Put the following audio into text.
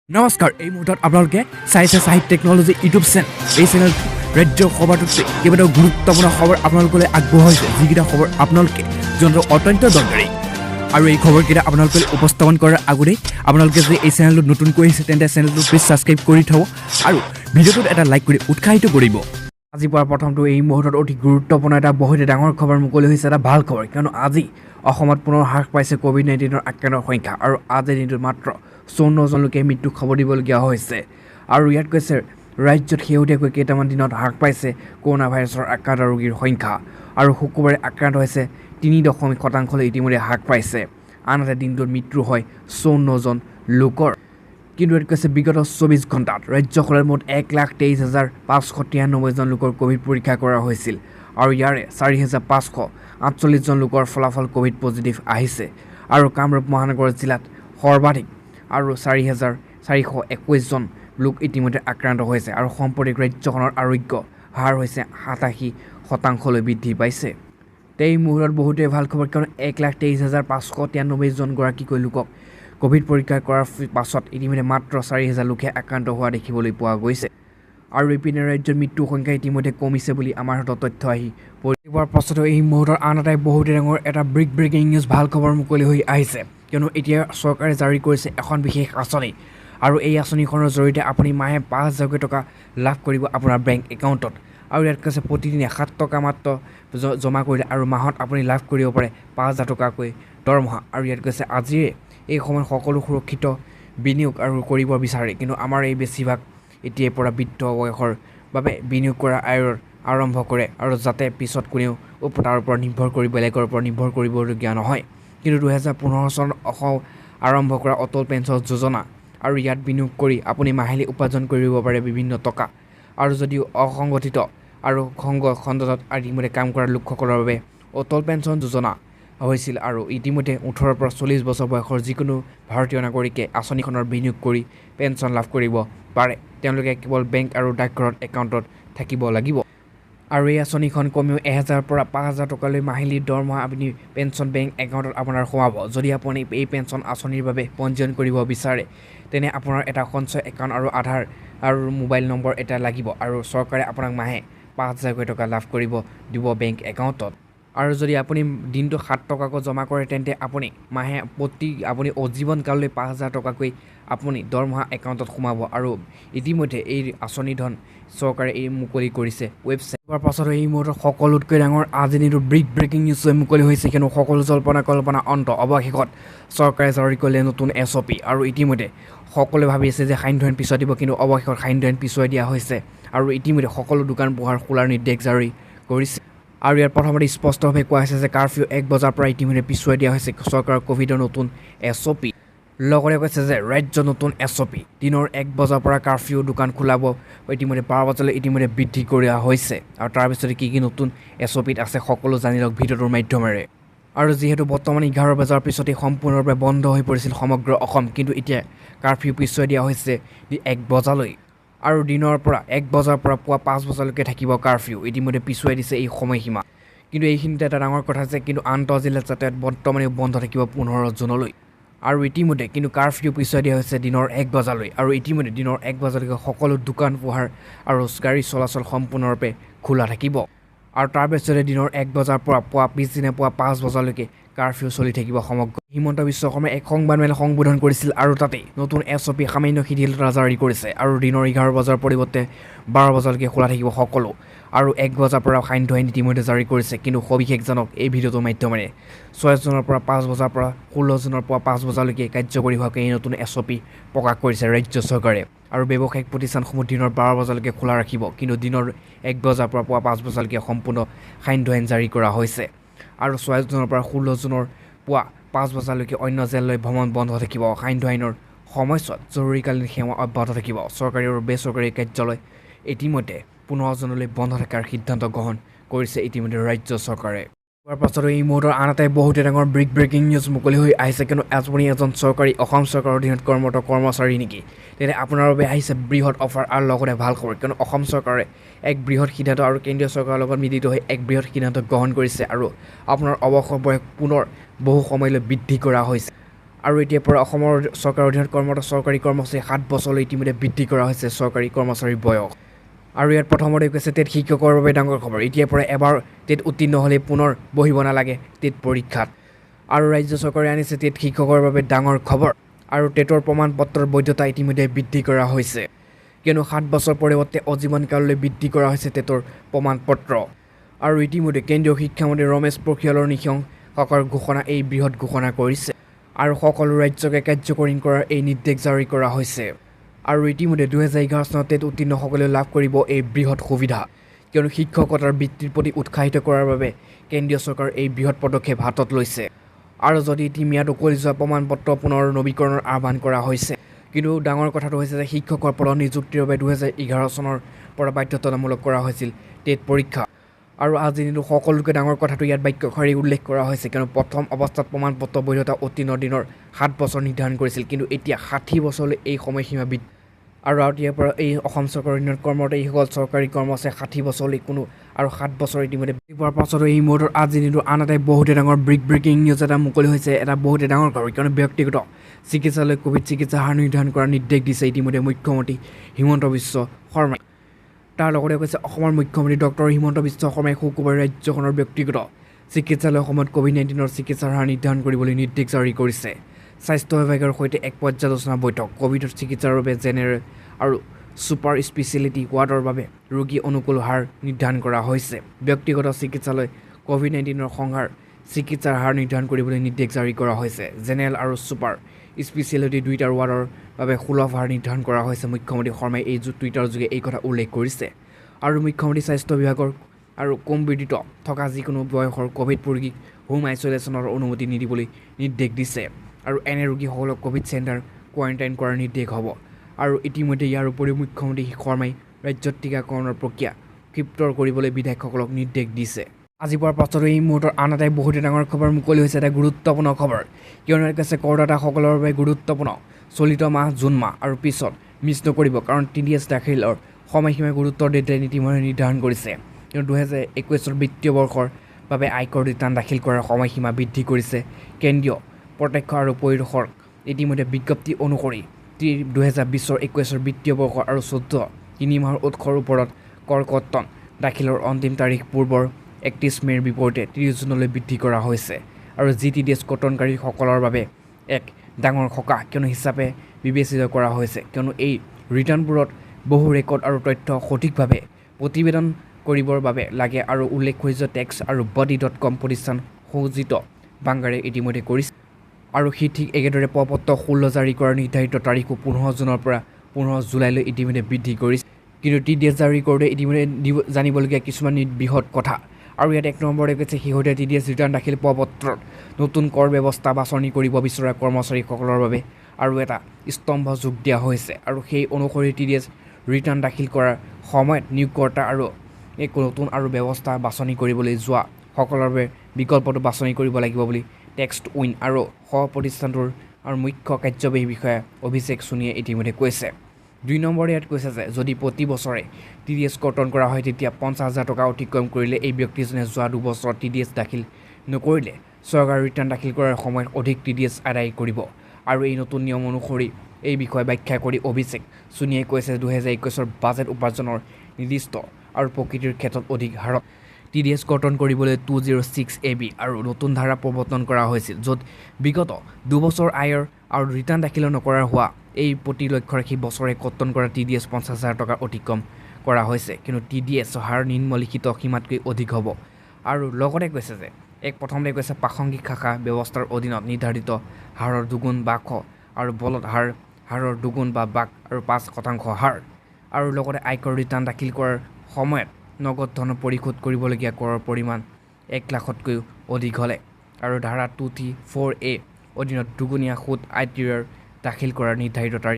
নমস্কাৰ এই মুহূৰ্তত আপোনালোকে চাইছে সাহিত্য টেকনলজি ইউটিউব চেনেল এই চেনেল ৰাজ্যৰ খবৰটোতে কেইবাটাও গুৰুত্বপূৰ্ণ খবৰ আপোনালোকলৈ আগবঢ়াইছে যিকেইটা খবৰ আপোনালোকে জনাটো অত্যন্ত দৰকাৰী আৰু এই খবৰকেইটা আপোনালোকে উপস্থাপন কৰাৰ আগতেই আপোনালোকে যদি এই চেনেলটো নতুনকৈ আহিছে তেন্তে চেনেলটো প্লিজ ছাবস্ক্ৰাইব কৰি থ'ব আৰু ভিডিঅ'টোত এটা লাইক কৰি উৎসাহিত কৰিব আজি পৰা প্ৰথমটো এই মুহূৰ্তত অতি গুৰুত্বপূৰ্ণ এটা বহুত ডাঙৰ খবৰ মুকলি হৈছে এটা ভাল খবৰ কিয়নো আজি অসমত পুনৰ হ্ৰাস পাইছে কোভিড-19ৰ আক্ৰান্তৰ সংখ্যা আৰু আজিৰ দিনটোত মাত্ৰ 54 জন লোকে মৃত্যু খবৰ দিবলগীয়া হৈছে আৰু ইয়াত কৈছে ৰাজ্যত শেহতীয়াকৈ কেইটামান দিনত হ্ৰাস পাইছে কৰোনা ভাইৰাছৰ আক্ৰান্ত ৰোগীৰ সংখ্যা আৰু শুকুৰবাৰে আক্ৰান্ত হৈছে 3.0% ইতিমধ্যে হ্ৰাস পাইছে আনহাতে দিনটোত মৃত্যু হয় 54 জন লোকৰ কিন্তু ইয়াত কৈছে বিগত 24 ঘণ্টাত ৰাজ্যখনত মুঠ 1,23,593 জন লোকৰ কোভিড পৰীক্ষা কৰা হৈছিল আৰু ইয়াৰে 4,548 জন লোকৰ ফলাফল কোভিড পজিটিভ আহিছে আৰু কামৰূপ মহানগৰ জিলাত সৰ্বাধিক আৰু 4,421 জন লোক ইতিমধ্যে আক্ৰান্ত হৈছে আৰু সম্প্ৰতি ৰাজ্যখনৰ আৰোগ্য হাৰ হৈছে 87% বৃদ্ধি পাইছে এই মুহূৰ্তত বহুতেই ভাল খবৰ কিয়নো 1,23,593 জন গৰাকীকৈ লোকক কোভিড পৰীক্ষা কৰাৰ পাছত ইতিমধ্যে মাত্ৰ 4,000 লোকে আক্ৰান্ত হোৱা দেখিবলৈ পোৱা গৈছে আৰু ইপিনে ৰাজ্যৰ মৃত্যুৰ সংখ্যা ইতিমধ্যে কমিছে বুলি আমাৰ হাতত তথ্য আহি পৰিবৰ পাছতো এই মুহূৰ্তৰ আন এটা বহুতে ডাঙৰ এটা ব্ৰেকিং নিউজ ভাল খবৰ মুকলি হৈ আহিছে কিয়নো এতিয়া চৰকাৰে জাৰি কৰিছে এখন বিশেষ আঁচনি আৰু এই আঁচনিখনৰ জৰিয়তে আপুনি মাহে 5,000 টকা লাভ কৰিব আপোনাৰ বেংক একাউণ্টত আৰু ইয়াত কৈছে প্ৰতিদিনে 7 টকা মাত্ৰ জমা কৰিলে আৰু মাহত আপুনি লাভ কৰিব পাৰে 5,000 টকাকৈ দৰমহা আৰু ইয়াত কৈছে আজিয়ে এই সময়ত সকলো সুৰক্ষিত বিনিয়োগ আৰু কৰিব বিচাৰে কিন্তু আমাৰ এই বেছিভাগ এতিয়াৰ পৰা বৃদ্ধ বয়সৰ বাবে বিনিয়োগ কৰা আৰম্ভ কৰে আৰু যাতে পিছত কোনেও তাৰ ওপৰত নিৰ্ভৰ কৰি বেলেগৰ ওপৰত নিৰ্ভৰ কৰিবলগীয়া নহয় কিন্তু 2015 চনত আৰম্ভ কৰা অটল পেঞ্চন যোজনা আৰু ইয়াত বিনিয়োগ কৰি আপুনি মাহিলী উপাৰ্জন কৰিব পাৰে বিভিন্ন টকা আৰু যদিও অসংগঠিত আৰু খণ্ডত ইতিমধ্যে কাম কৰা লোকসকলৰ বাবে অটল পেঞ্চন যোজনা হৈছিল আৰু ইতিমধ্যে 18 পৰা 40 বছৰ বয়সৰ যিকোনো ভাৰতীয় নাগৰিকে আঁচনিখনৰ বিনিয়োগ কৰি পেঞ্চন লাভ কৰিব পাৰে তেওঁলোকে কেৱল বেংক আৰু ডাকঘৰত একাউণ্টত থাকিব লাগিব আৰু এই আঁচনিখন কমেও 1,000 পৰা 5,000 টকালৈ মাহিলী দৰমহা আপুনি পেঞ্চন বেংক একাউণ্টত আপোনাৰ সোমাব যদি আপুনি এই পেঞ্চন আঁচনিৰ বাবে পঞ্জীয়ন কৰিব বিচাৰে তেনে আপোনাৰ এটা সঞ্চয় একাউণ্ট আৰু আধাৰ আৰু মোবাইল নম্বৰ এটা লাগিব আৰু চৰকাৰে আপোনাক মাহে 5,000 টকা লাভ কৰিব দিব বেংক একাউণ্টত আৰু যদি আপুনি দিনটো 7 টকাকৈ জমা কৰে তেন্তে আপুনি মাহে আপুনি আজীৱন কাললৈ 5,000 টকাকৈ আপুনি দৰমহা একাউণ্টত সোমাব আৰু ইতিমধ্যে এই আঁচনি ধন চৰকাৰে এই মুকলি কৰিছে ৱেবছাইটৰ পাছত এই মুহূৰ্তত সকলোতকৈ ডাঙৰ আজি দিনটো ব্ৰেকিং নিউজ মুকলি হৈছে কিয়নো সকলো কল্পনা অন্ত অৱশেষত চৰকাৰে জাৰি কৰিলে নতুন SOP আৰু ইতিমধ্যে সকলোৱে ভাবি আছে যে সান্ধ্য আইন পিছুৱাই দিব কিন্তু অৱশেষত সান্ধ্য আইন পিছুৱাই দিয়া হৈছে আৰু ইতিমধ্যে সকলো দোকান পোহাৰ খোলাৰ নিৰ্দেশ জাৰি কৰিছে আৰু ইয়াৰ প্ৰথমতে স্পষ্টভাৱে কোৱা হৈছে যে কাৰফিউ 1 বজাৰ পৰা ইতিমধ্যে পিছুৱাই দিয়া হৈছে চৰকাৰৰ কোভিডৰ নতুন SOP লগতে কৈছে যে ৰাজ্য নতুন SOP দিনৰ 1 বজাৰ পৰা কাৰফিউ দোকান খোলাব ইতিমধ্যে 12 বজালৈ ইতিমধ্যে বৃদ্ধি কৰা হৈছে আৰু তাৰপিছতে কি নতুন SOPত আছে সকলো জানি লওক ভিডিঅ'টোৰ মাধ্যমেৰে আৰু যিহেতু বৰ্তমান 11 বজাৰ পিছতে সম্পূৰ্ণৰূপে বন্ধ হৈ পৰিছিল সমগ্ৰ অসম কিন্তু এতিয়া কাৰফিউ পিছুৱাই দিয়া হৈছে 1 বজালৈ আৰু দিনৰ পৰা 1 বজাৰ পৰা পুৱা 5 বজালৈকে থাকিব কাৰফিউ ইতিমধ্যে পিছুৱাই দিছে এই সময়সীমা কিন্তু এইখিনিতে এটা ডাঙৰ কথা আছে কিন্তু আন্তঃজিলা যাতায়াত বৰ্তমানে বন্ধ থাকিব 15 জুনলৈ আৰু ইতিমধ্যে কিন্তু কাৰফিউ পিছুৱাই দিয়া হৈছে দিনৰ 1 বজালৈ আৰু ইতিমধ্যে দিনৰ 1 বজালৈকে সকলো দোকান পোহাৰ আৰু গাড়ী চলাচল সম্পূৰ্ণৰূপে খোলা থাকিব আৰু তাৰপিছতে দিনৰ 1 বজাৰ পৰা পুৱা পিছদিনা পুৱা 5 বজালৈকে কাৰফিউ চলি থাকিব সমগ্ৰ হিমন্ত বিশ্ব শৰ্মাই এক সংবাদমেল সম্বোধন কৰিছিল আৰু তাতে নতুন SOP সামান্য শিথিলতা জাৰি কৰিছে আৰু দিনৰ 11 বজাৰ পৰিৱৰ্তে 12 বজালৈকে খোলা থাকিব সকলো আৰু 1 বজাৰ পৰা সান্ধ্য আইন ইতিমধ্যে জাৰি কৰিছে কিন্তু সবিশেষ জানক এই ভিডিঅ'টোৰ মাধ্যমেৰে 6 জুনৰ পৰা 5 বজাৰ পৰা 16 জুনৰ পৰা 5 বজালৈকে কাৰ্যকৰী হোৱাকৈ এই নতুন SOP প্ৰকাশ কৰিছে ৰাজ্য চৰকাৰে আৰু ব্যৱসায়িক প্ৰতিষ্ঠানসমূহ দিনৰ 12 বজালৈকে খোলা ৰাখিব কিন্তু দিনৰ 1 বজাৰ পৰা পুৱা 5 বজালৈকে সম্পূৰ্ণ সান্ধ্য আইন জাৰি কৰা হৈছে আৰু 6 জুনৰ পৰা 16 জুনৰ পুৱা 5 বজালৈকে অন্য জেললৈ ভ্ৰমণ বন্ধ থাকিব সান্ধ্য আইনৰ সময়ছোৱাত জৰুৰীকালীন সেৱা অব্যাহত থাকিব চৰকাৰী আৰু বেচৰকাৰী কাৰ্যালয় ইতিমধ্যে 15 জুনলৈ বন্ধ থকাৰ সিদ্ধান্ত গ্ৰহণ কৰিছে ইতিমধ্যে ৰাজ্য চৰকাৰে তাৰ পাছতো এই মুহূৰ্তৰ আন এটা বহুতে ডাঙৰ ব্ৰেকিং নিউজ মুকলি হৈ আহিছে কিন্তু আপুনি এজন চৰকাৰী অসম চৰকাৰৰ অধীনত কৰ্মৰত কৰ্মচাৰী নেকি তেনে আপোনাৰ বাবে আহিছে বৃহৎ অফাৰ আৰু লগতে ভাল খবৰ কিয়নো অসম চৰকাৰে এক বৃহৎ সিদ্ধান্ত আৰু কেন্দ্ৰীয় চৰকাৰৰ লগত মিলিত হৈ এক বৃহৎ সিদ্ধান্ত গ্ৰহণ কৰিছে আৰু আপোনাৰ অৱসৰ বয়স পুনৰ বহু সময়লৈ বৃদ্ধি কৰা হৈছে আৰু এতিয়াৰ পৰা অসমৰ চৰকাৰৰ অধীনত কৰ্মৰত চৰকাৰী কৰ্মচাৰী 7 বছৰলৈ ইতিমধ্যে বৃদ্ধি কৰা হৈছে চৰকাৰী কৰ্মচাৰীৰ বয়স। আৰু ইয়াত প্ৰথমতে কৈছে টেট শিক্ষকৰ বাবে ডাঙৰ খবৰ। এতিয়াৰ পৰা এবাৰ টেট উত্তীৰ্ণ হ'লে পুনৰ বহিব নালাগে টেট পৰীক্ষাত। আৰু ৰাজ্য চৰকাৰে আনিছে টেট শিক্ষকৰ বাবে ডাঙৰ খবৰ। আৰু টেটৰ প্ৰমাণ পত্ৰৰ বৈধতা ইতিমধ্যে বৃদ্ধি কৰা হৈছে, কিয়নো 7 বছৰ পৰিৱৰ্তে আজীৱন কাললৈ বৃদ্ধি কৰা হৈছে টেটৰ প্ৰমাণ পত্ৰ। আৰু ইতিমধ্যে কেন্দ্ৰীয় শিক্ষামন্ত্ৰী ৰমেশ পোখৰিয়ালৰ নিশংকৰ ঘোষণা এই বৃহৎ ঘোষণা কৰিছে আৰু সকলো ৰাজ্যকে কাৰ্যকৰী কৰাৰ এই নিৰ্দেশ জাৰি কৰা হৈছে। আৰু ইতিমধ্যে 2011 চনত টেট উত্তীৰ্ণসকলে লাভ কৰিব এই বৃহৎ সুবিধা, কিয়নো শিক্ষকতাৰ বৃত্তিৰ প্ৰতি উৎসাহিত কৰাৰ বাবে কেন্দ্ৰীয় চৰকাৰে এই বৃহৎ পদক্ষেপ হাতত লৈছে। আৰু যদি এটি ম্যাদ উকলি যোৱা প্ৰমাণ পত্ৰ পুনৰ নৱীকৰণৰ আহ্বান কৰা হৈছে। কিন্তু ডাঙৰ কথাটো হৈছে যে শিক্ষকৰ পদত নিযুক্তিৰ বাবে 2011 চনৰ পৰা বাধ্যতামূলক কৰা হৈছিল টেট পৰীক্ষা। আৰু আজি দিনটো সকলোকে ডাঙৰ কথাটো ইয়াত বাক্যশাৰী উল্লেখ কৰা হৈছে, কিয়নো প্ৰথম অৱস্থাত প্ৰমাণ পত্ৰ বৈধতা উত্তীৰ্ণ দিনৰ 7 বছৰ নিৰ্ধাৰণ কৰিছিল, কিন্তু এতিয়া 60 বছৰলৈ এই সময়সীমা বৃদ্ধি। আৰু ইয়াৰ পৰা এই অসম চৰকাৰৰ অধীনত কৰ্মৰত এইসকল চৰকাৰী কৰ্মচাৰী 60 বছৰলৈ কোনো আৰু 7 বছৰ ইতিমধ্যে পোৱাৰ পাছতো এই মুহূৰ্তত আজি দিনটো আন এটা বহুতে ডাঙৰ ব্ৰেকিং নিউজ এটা মুকলি হৈছে, এটা বহুতে ডাঙৰ খবৰ, কিয়নো ব্যক্তিগত চিকিৎসালয় কোভিড চিকিৎসা হাৰ নিৰ্ধাৰণ কৰাৰ নিৰ্দেশ দিছে ইতিমধ্যে মুখ্যমন্ত্ৰী হিমন্ত বিশ্ব শৰ্মাই। তাৰ লগতে কৈছে অসমৰ মুখ্যমন্ত্ৰী ডক্টৰ হিমন্ত বিশ্ব শৰ্মাই শুকুৰবাৰে ৰাজ্যখনৰ ব্যক্তিগত চিকিৎসালয়সমূহত COVID-19 চিকিৎসাৰ হাৰ নিৰ্ধাৰণ কৰিবলৈ নিৰ্দেশ জাৰি কৰিছে। স্বাস্থ্য বিভাগৰ সৈতে এক পৰ্যালোচনা বৈঠক। ক'ভিডৰ চিকিৎসাৰ বাবে জেনেৰেল আৰু ছুপাৰ স্পেচিয়েলিটি ৱাৰ্ডৰ বাবে ৰোগী অনুকূল হাৰ নিৰ্ধাৰণ কৰা হৈছে। ব্যক্তিগত চিকিৎসালয় COVID-19 সংহাৰ চিকিৎসাৰ হাৰ নিৰ্ধাৰণ কৰিবলৈ নিৰ্দেশ জাৰি কৰা হৈছে। জেনেৰেল আৰু ছুপাৰ স্পেচিয়েলিটি দুয়োটা ৱাৰ্ডৰ বাবে সুলভ হাৰ নিৰ্ধাৰণ কৰা হৈছে। মুখ্যমন্ত্ৰী শৰ্মাই এই টুইটাৰ যোগে এই কথা উল্লেখ কৰিছে। আৰু মুখ্যমন্ত্ৰী স্বাস্থ্য বিভাগৰ আৰু কোমবিডিত থকা যিকোনো বয়সৰ ক'ভিড ৰোগীক হোম আইচলেশ্যনৰ অনুমতি নিদিবলৈ নিৰ্দেশ দিছে। আৰু এনে ৰোগীসকলক ক'ভিড চেণ্টাৰ কোৱাৰেণ্টাইন কৰাৰ নিৰ্দেশ হ'ব। আৰু ইতিমধ্যে ইয়াৰ উপৰিও মুখ্যমন্ত্ৰী শৰ্মাই ৰাজ্যত টীকাকৰণৰ প্ৰক্ৰিয়া ক্ষীপ্ৰ কৰিবলৈ বিধায়কসকলক নিৰ্দেশ দিছে। আজি পোৱাৰ পাছতো এই মুহূৰ্তৰ আন এটাই বহুতে ডাঙৰ খবৰ মুকলি হৈছে, এটা গুৰুত্বপূৰ্ণ খবৰ, কিয়নো কৈছে কৰদাতাসকলৰ বাবে গুৰুত্বপূৰ্ণ। চলিত মাহ জুন মাহ আৰু পিছত মিছ নকৰিব, কাৰণ TDS দাখিলৰ সময়সীমা গুৰুত্বৰ ডেডলাইন ইতিমধ্যে নিৰ্ধাৰণ কৰিছে। কিয়নো 2021 বিত্তীয় বৰ্ষৰ বাবে আয়কৰ ৰিটাৰ্ণ দাখিল কৰাৰ সময়সীমা বৃদ্ধি কৰিছে কেন্দ্ৰীয় প্ৰত্যক্ষ আৰু পৰোক্ষ। ইতিমধ্যে বিজ্ঞপ্তি অনুসৰি 2020-21 বিত্তীয় বৰ্ষ আৰু 14 মাহৰ উৎসৰ ওপৰত কৰ কৰ্তন দাখিলৰ অন্তিম তাৰিখ পূৰ্বৰ 31 মে'ৰ বিপৰীতে 30 জুনলৈ বৃদ্ধি কৰা হৈছে। আৰু TDS কৰ্তনকাৰীসকলৰ বাবে এক ডাঙৰ সকাহ কিয়নো হিচাপে বিবেচিত কৰা হৈছে, কিয়নো এই ৰিটাৰ্ণবোৰত বহু ৰেকৰ্ড আৰু তথ্য সঠিকভাৱে প্ৰতিবেদন কৰিবৰ বাবে লাগে। আৰু উল্লেখযোগ্য টেক্স আৰু body.com প্ৰতিষ্ঠান সৌজিত বাংগাৰে ইতিমধ্যে কৰিছে। আৰু সি ঠিক একেদৰে প্ৰপত্ৰ 16 জাৰি কৰাৰ নিৰ্ধাৰিত তাৰিখো 15 জুনৰ পৰা 15 জুলাইলৈ ইতিমধ্যে বৃদ্ধি কৰিছে। কিন্তু TDS জাৰি কৰোঁতে ইতিমধ্যে জানিবলগীয়া কিছুমান বৃহৎ কথা। আৰু ইয়াত 1 নম্বৰতে কৈছে শেহতীয়া TDS ৰিটাৰ্ণ দাখিল প্ৰপত্ৰত নতুন কৰ ব্যৱস্থা বাছনি কৰিব বিচৰা কৰ্মচাৰীসকলৰ বাবে আৰু এটা স্তম্ভ যোগ দিয়া হৈছে। আৰু সেই অনুসৰি TDS ৰিটাৰ্ণ দাখিল কৰাৰ সময়ত নিয়োগকৰ্তা আৰু এক নতুন আৰু ব্যৱস্থা বাছনি কৰিবলৈ যোৱা সকলৰ বাবে বিকল্পটো বাছনি কৰিব লাগিব বুলি টেক্সট উইন আৰু প্ৰতিষ্ঠানটোৰ আৰু মুখ্য কাৰ্যবাহী বিষয়া অভিষেক সোণীয়ে ইতিমধ্যে কৈছে। 2 নম্বৰে ইয়াত কৈছে যে যদি প্ৰতি বছৰে TDS কৰ্তন কৰা হয় তেতিয়া 50,000 টকা অতিক্ৰম কৰিলে এই ব্যক্তিজনে যোৱা 2 বছৰত TDS দাখিল নকৰিলে চৰকাৰ ৰিটাৰ্ণ দাখিল কৰাৰ সময়ত অধিক TDS আদায় কৰিব। আৰু এই নতুন নিয়ম অনুসৰি এই বিষয়ে ব্যাখ্যা কৰি অভিষেক সোণীয়ে কৈছে 2021 বাজেট উপাৰ্জনৰ নিৰ্দিষ্ট আৰু প্ৰকৃতিৰ ক্ষেত্ৰত অধিক হাৰত TDS কৰ্তন কৰিবলৈ 206AB আৰু নতুন ধাৰা প্ৰৱৰ্তন কৰা হৈছিল, য'ত বিগত 2 বছৰ আয়ৰ আৰু ৰিটাৰ্ণ দাখিল নকৰাৰ হোৱা এই প্ৰতি লক্ষ্য ৰাখি বছৰে কৰ্তন কৰা TDS 50,000 টকা অতিক্ৰম কৰা হৈছে। কিন্তু TDS হাৰ নিম্নলিখিত সীমাতকৈ অধিক হ'ব। আৰু লগতে কৈছে যে প্ৰথমতে কৈছে প্ৰাসংগিক শাখা ব্যৱস্থাৰ অধীনত নিৰ্ধাৰিত হাৰৰ দুগুণ বা খ আৰু বলত হাৰৰ দুগুণ বা বাক আৰু 5% হাৰ। আৰু লগতে আয়কৰ ৰিটাৰ্ণ দাখিল কৰাৰ সময়ত নগদ ধন পৰিশোধ কৰিবলগীয়া কৰৰ পৰিমাণ 1 লাখতকৈও অধিক হ'লে আৰু ধাৰা 234A অধীনত দুগুণীয়া সুদ ITR দাখিল কৰাৰ নিৰ্ধাৰিত তাৰিখ